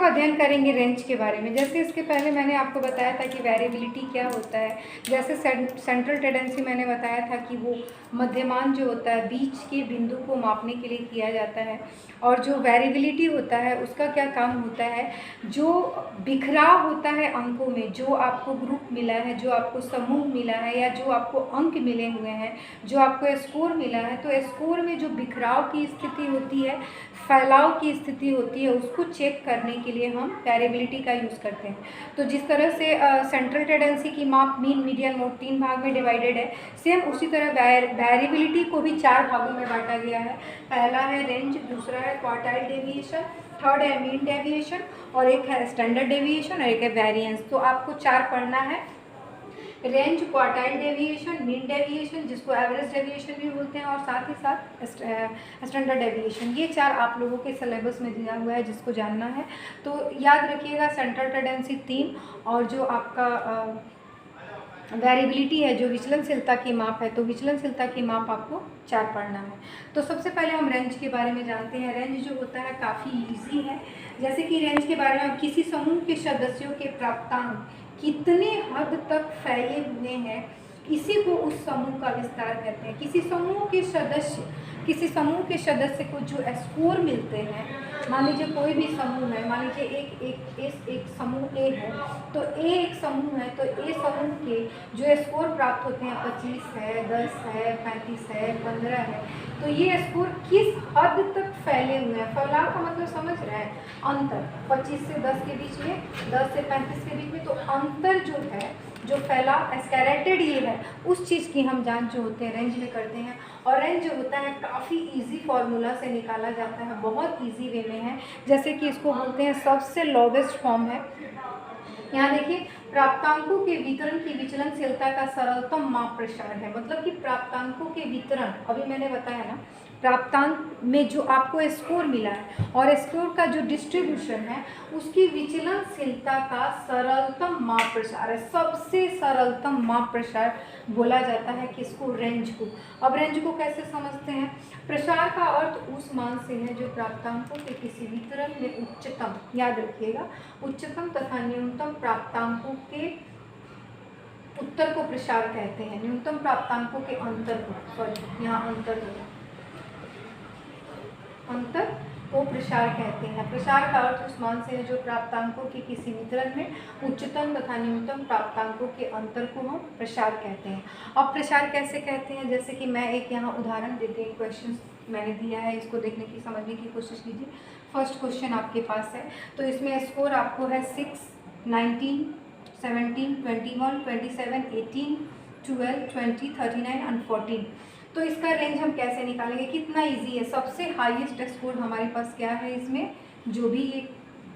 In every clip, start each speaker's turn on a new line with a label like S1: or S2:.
S1: अध्ययन करेंगे रेंज के बारे में। जैसे इसके पहले मैंने आपको बताया था कि वेरिएबिलिटी क्या होता है। जैसे सेंट्रल टेंडेंसी मैंने बताया था कि वो मध्यमान जो होता है बीच के बिंदु को मापने के लिए किया जाता है। और जो वेरिएबिलिटी होता है उसका क्या काम होता है, जो बिखराव होता है अंकों में, जो आपको ग्रुप मिला है, जो आपको समूह मिला है, या जो आपको अंक मिले हुए हैं, जो आपको स्कोर मिला है, तो स्कोर में जो बिखराव की स्थिति होती है, फैलाव की स्थिति होती है, उसको चेक करने के लिए हम वेरिएबिलिटी का यूज़ करते हैं। तो जिस तरह से सेंट्रल टेंडेंसी की माप मीन, मीडियन, मोड 3 भाग में डिवाइडेड है, सेम उसी तरह वेरिएबिलिटी को भी 4 भागों में बांटा गया है। पहला है रेंज, दूसरा है क्वार्टाइल डेविएशन, थर्ड है मीन डेविएशन, और एक है स्टैंडर्ड डेविएशन, और एक है वेरिएंस। तो आपको 4 पढ़ना है, range, quartile deviation, mean deviation जिसको एवरेज डेविएशन भी बोलते हैं, और साथ ही साथ स्टैंडर्ड डेविएशन। ये 4 आप लोगों के सिलेबस में दिया हुआ है जिसको जानना है। तो याद रखिएगा सेंट्रल टेंडेंसी 3, और जो आपका वेरिएबिलिटी है, जो विचलनशीलता की माप है, तो विचलनशीलता की माप आपको 4 पढ़ना है। तो सबसे पहले हम रेंज के बारे में जानते हैं। रेंज जो होता है काफ़ी इजी है। जैसे कि रेंज के बारे में, किसी समूह के सदस्यों के प्राप्तांक कितने हद तक फैले हुए हैं, इसी को उस समूह का विस्तार कहते हैं। किसी समूह के सदस्य को जो स्कोर मिलते हैं, मान लीजिए कोई भी समूह है, मान लीजिए एक समूह ए है, तो ए एक समूह है, तो ए समूह के जो स्कोर प्राप्त होते हैं 25 है, 10 है, 35 है, 15 है, तो ये स्कोर किस हद तक फैले हुए हैं। फैलाव का मतलब समझ रहे हैं, अंतर 25 से 10 के बीच में, 10 से 35 के बीच में, तो अंतर जो है, जो फैलाव एस्केलेटेड ये है, उस चीज़ की हम जांच जो होते हैं रेंज में करते हैं। और रेंज जो होता है काफ़ी इजी फार्मूला से निकाला जाता है, बहुत इजी वे में है। जैसे कि इसको बोलते हैं सबसे लोवेस्ट फॉर्म है। यहाँ देखिए, प्राप्तांकों के वितरण की विचलनशीलता का सरलतम माप प्रसार है। मतलब कि प्राप्तांकों के वितरण, अभी मैंने बताया ना, प्राप्तांक में जो आपको स्कोर मिला है और स्कोर का जो डिस्ट्रीब्यूशन है, उसकी विचलनशीलता का सरलतम माप प्रसार है। सबसे सरलतम माप प्रसार बोला जाता है किसको, रेंज को। अब रेंज को कैसे समझते हैं, प्रसार का अर्थ उस मान से है जो प्राप्तांकों के किसी वितरण में उच्चतम, याद रखिएगा, उच्चतम तथा न्यूनतम प्राप्तांकों के उत्तर को प्रसार कहते हैं। न्यूनतम प्राप्तांकों के अंतर को, सॉरी यहाँ अंतर होगा, अंतर को प्रसार कहते हैं। प्रसार का अर्थ उस मान से है जो प्राप्तांकों के किसी वितरण में उच्चतम तथा न्यूनतम प्राप्तांकों के अंतर को हम प्रसार कहते हैं। अब प्रसार कैसे कहते हैं, जैसे कि मैं एक यहाँ उदाहरण देती हूँ, क्वेश्चन मैंने दिया है, इसको देखने की, समझने की कोशिश कीजिए। फर्स्ट क्वेश्चन आपके पास है, तो इसमें स्कोर आपको है 6, 19, 17, 21, 27, 18, 12, 20, 39 एंड 14। तो इसका रेंज हम कैसे निकालेंगे, कितना इजी है। सबसे हाईएस्ट स्कोर हमारे पास क्या है इसमें, जो भी एक,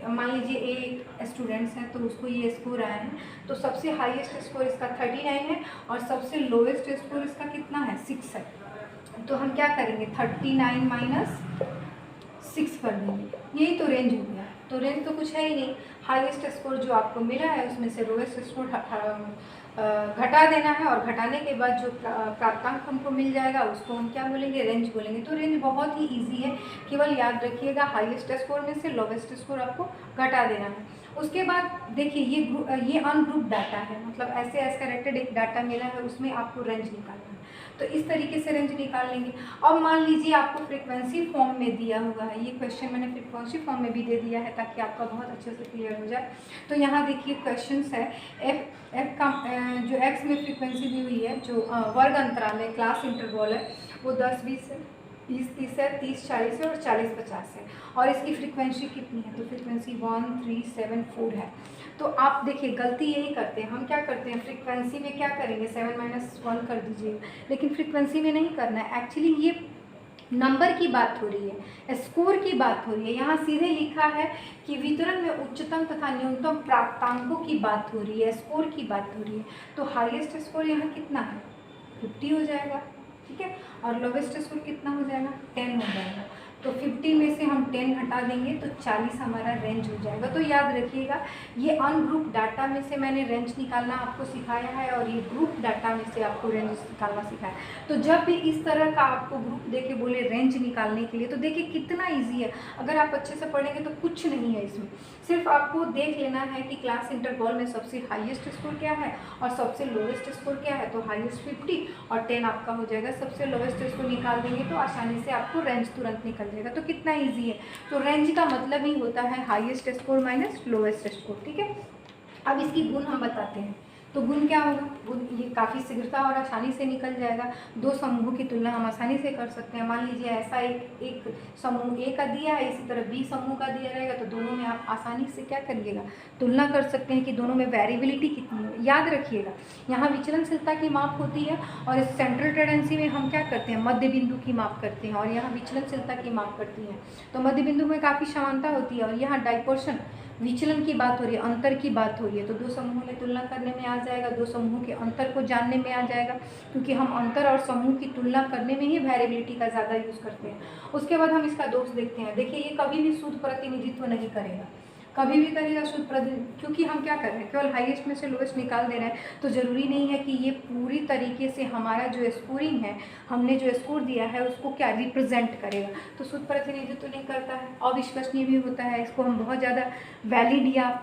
S1: मान लीजिए एक स्टूडेंट्स हैं तो उसको ये स्कोर आया है, तो सबसे हाईएस्ट स्कोर इसका 39 है, और सबसे लोएस्ट स्कोर इसका कितना है, 6 है। तो हम क्या करेंगे, 39 माइनस 6 कर देंगे, यही तो रेंज हो गया। तो रेंज तो कुछ है ही नहीं, हाईएस्ट स्कोर जो आपको मिला है उसमें से लोएस्ट स्कोर घटा देना है, और घटाने के बाद जो प्राप्तांक हमको मिल जाएगा उसको हम क्या बोलेंगे, रेंज बोलेंगे। तो रेंज बहुत ही इजी है, केवल याद रखिएगा हाईएस्ट स्कोर में से लोवेस्ट स्कोर आपको घटा देना है। उसके बाद देखिए, ये अनग्रुप डाटा है, मतलब ऐसे एस्केलेटेड एक डाटा मिला है, उसमें आपको रेंज निकालना है। तो इस तरीके से रेंज निकाल लेंगे। अब मान लीजिए आपको फ्रीक्वेंसी फॉर्म में दिया हुआ है, ये क्वेश्चन मैंने फ्रीक्वेंसी फॉर्म में भी दे दिया है ताकि आपका बहुत अच्छे से क्लियर हो जाए। तो यहाँ देखिए क्वेश्चंस है, एफ का जो एक्स में फ्रीक्वेंसी दी हुई है, जो वर्ग अंतराल है, क्लास इंटरवल है, वो 10, 20 है, 20, 30 है, 30, 40 है, और 40, 50 है। और इसकी फ्रीक्वेंसी कितनी है, तो फ्रीक्वेंसी 1, 3, 7, 4 है। तो आप देखिए गलती यही करते हैं, हम क्या करते हैं, फ्रीक्वेंसी में क्या करेंगे, 7 - 1 कर दीजिए, लेकिन फ्रीक्वेंसी में नहीं करना है। एक्चुअली ये नंबर की बात हो रही है, स्कोर की बात हो रही है। यहाँ सीधे लिखा है कि वितरण में उच्चतम तथा न्यूनतम प्राप्तांकों की बात हो रही है, स्कोर की बात हो रही है। तो हाईएस्ट स्कोर यहाँ कितना है, 50 हो जाएगा, ठीक है, और लोवेस्ट स्कोर कितना हो जाएगा, 10 हो जाएगा। तो 50 में से हम 10 हटा देंगे तो 40 हमारा रेंज हो जाएगा। तो याद रखिएगा, ये अनग्रुप डाटा में से मैंने रेंज निकालना आपको सिखाया है और ये ग्रुप डाटा में से आपको रेंज निकालना सिखाया है। तो जब भी इस तरह का आपको ग्रुप देके बोले रेंज निकालने के लिए, तो देखिए कितना ईजी है। अगर आप अच्छे से पढ़ेंगे तो कुछ नहीं है इसमें, सिर्फ आपको देख लेना है कि क्लास इंटरवल में सबसे हाईएस्ट स्कोर क्या है और सबसे लोवेस्ट स्कोर क्या है। तो हाईएस्ट 50 और 10 आपका हो जाएगा। सबसे लोवेस्ट स्कोर निकाल देंगे तो आसानी से आपको रेंज तुरंत निकल जाएगा। तो कितना इजी है। तो रेंज का मतलब ही होता है highest score minus lowest score, ठीक है। अब इसकी गुण हम बताते हैं। तो गुण क्या होगा, गुण ये काफ़ी शीघ्रता और आसानी से निकल जाएगा। दो समूहों की तुलना हम आसानी से कर सकते हैं। मान लीजिए ऐसा एक समूह ए का दिया है, इसी तरह बी समूह का दिया रहेगा, तो दोनों में आप आसानी से क्या करिएगा, तुलना कर सकते हैं कि दोनों में वेरिएबिलिटी कितनी है। याद रखिएगा, यहाँ विचलनशीलता की माप होती है और इस सेंट्रल टेंडेंसी में हम क्या करते हैं, मध्य बिंदु की माप करते हैं और यहाँ विचलनशीलता की माप करती हैं। तो मध्य बिंदु में काफ़ी समानता होती है और यहाँ डाइपोर्शन विचलन की बात हो रही है, अंतर की बात हो रही है। तो दो समूहों में तुलना करने में आ जाएगा, दो समूहों के अंतर को जानने में आ जाएगा, क्योंकि हम अंतर और समूह की तुलना करने में ही वेरिएबिलिटी का ज़्यादा यूज़ करते हैं। उसके बाद हम इसका दोष देखते हैं। देखिए ये कभी भी शुद्ध प्रतिनिधित्व नहीं करेगा, कभी भी करेगा शुद्ध प्रतिनिधित्व, क्योंकि हम क्या कर रहे हैं, केवल हाईएस्ट में से लोएस्ट निकाल दे रहे हैं। तो ज़रूरी नहीं है कि ये पूरी तरीके से हमारा जो स्कोरिंग है, हमने जो स्कोर दिया है उसको क्या रिप्रेजेंट करेगा। तो शुद्ध प्रतिनिधित्व नहीं करता है, अविश्वसनीय भी होता है। इसको हम बहुत ज़्यादा वैलिड या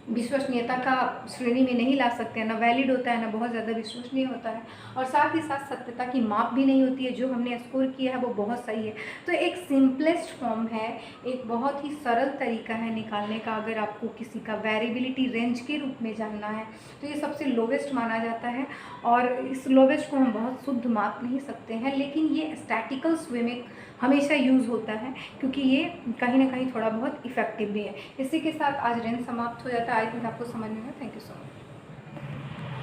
S1: विश्वसनीयता का श्रेणी में नहीं ला सकते हैं, ना वैलिड होता है ना बहुत ज़्यादा विश्वसनीय होता है। और साथ ही साथ सत्यता की माप भी नहीं होती है। जो हमने स्कोर किया है वो बहुत सही है। तो एक सिंपलेस्ट फॉर्म है, एक बहुत ही सरल तरीका है निकालने का। अगर आपको किसी का वेरिएबिलिटी रेंज के रूप में जानना है तो ये सबसे लोवेस्ट माना जाता है और इस लोवेस्ट को हम बहुत शुद्ध माप नहीं सकते हैं, लेकिन ये स्टैटिकल्स वे में हमेशा यूज़ होता है क्योंकि ये कहीं ना कहीं थोड़ा बहुत इफेक्टिव भी है। इसी के साथ आज रेंज समाप्त हो जाता है। आई थिंक आपको समझ में आया। Thank you so much.